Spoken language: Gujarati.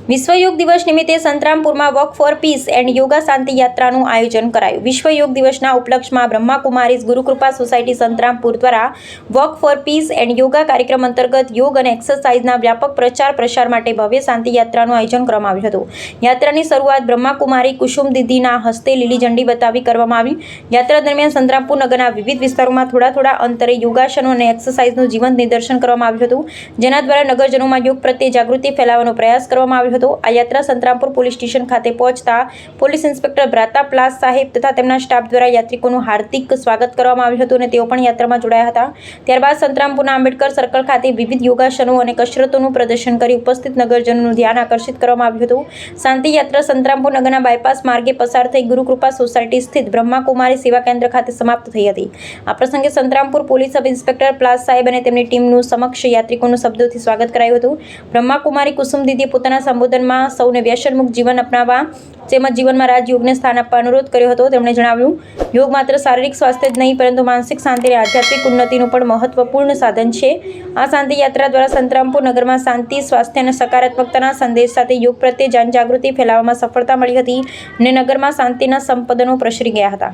વિશ્વ યોગ દિવસ નિમિત્તે સંતરામપુરમાં walk for peace and yoga શાંતિ યાત્રાનું આયોજન કરાયું। વિશ્વ યોગ દિવસના ઉપલક્ષમાં બ્રહ્માકુમારીઝ ગુરુકૃપા સોસાયટી સંતરામપુર દ્વારા walk for peace and yoga કાર્યક્રમ અંતર્ગત યોગ અને એક્સરસાઇઝના વ્યાપક પ્રચાર પ્રસાર માટે ભવ્ય શાંતિ યાત્રાનું આયોજન કરવામાં આવ્યું હતું। યાત્રાની શરૂઆત બ્રહ્માકુમારી કુસુમ દીદીના હસ્તે લીલી ઝંડી બતાવી કરવામાં આવી। યાત્રા દરમિયાન સંતરામપુર નગરના વિવિધ વિસ્તારોમાં થોડા અંતરે યોગાસનો અને એક્સરસાઇઝનું જીવંત નિદર્શન કરવામાં આવ્યું હતું, જેના દ્વારા નગરજનોમાં યોગ પ્રત્યે જાગૃતિ ફેલાવવાનો પ્રયાસ કરવામાં આવ્યો હતો। આ યાત્રા સંતરામપુર પોલીસ સ્ટેશન ખાતે પહોંચતા પોલીસ ઇન્સ્પેક્ટર ભ્રાતા પ્લાસ સાહેબ તથા તેમના સ્ટાફ દ્વારા યાત્રિકોનું હાર્દિક સ્વાગત કરવામાં આવ્યું હતું અને તેઓ પણ યાત્રામાં જોડાયા હતા। ત્યારબાદ સંતરામપુરના આંબેડકર સર્કલ ખાતે વિવિધ યોગાસનો અને કસરતોનું પ્રદર્શન કરી ઉપસ્થિત નગરજનોનું ધ્યાન આકર્ષિત કરવામાં આવ્યું હતું। શાંતિ યાત્રા સંતરામપુર નગરના બાયપાસ માર્ગે પસાર થઈ ગુરુકૃપા સોસાયટી સ્થિત બ્રહ્માકુમારી સેવા કેન્દ્ર ખાતે સમાપ્ત થઈ હતી। આ પ્રસંગે સંતરામપુર પોલીસ સબ ઇન્સ્પેક્ટર પ્લાસ સાહેબ અને તેમની ટીમનું સમક્ષ યાત્રિકોનું શબ્દોથી સ્વાગત કરાયું હતું। બ્રહ્માકુમારી કુસુમ દીદીએ પોતાના સંબોધનમાં સૌને વ્યસનમુક્ત જીવન અપનાવવા તેમજ જીવનમાં રાજયોગને સ્થાન આપવા અનુરોધ કર્યો હતો। તેમણે જણાવ્યું, યોગ માત્ર શારીરિક સ્વાસ્થ્ય જ નહીં પરંતુ માનસિક શાંતિ અને આધ્યાત્મિક ઉન્નતિનું પણ મહત્વપૂર્ણ સાધન છે। આ શાંતિ યાત્રા દ્વારા સંતરામપુર નગરમાં શાંતિ, સ્વાસ્થ્ય અને સકારાત્મકતાના સંદેશ સાથે યોગ પ્રત્યે જનજાગૃતિ ફેલાવવામાં સફળતા મળી હતી અને નગરમાં શાંતિના સંપદનો પ્રસરી ગયા હતા।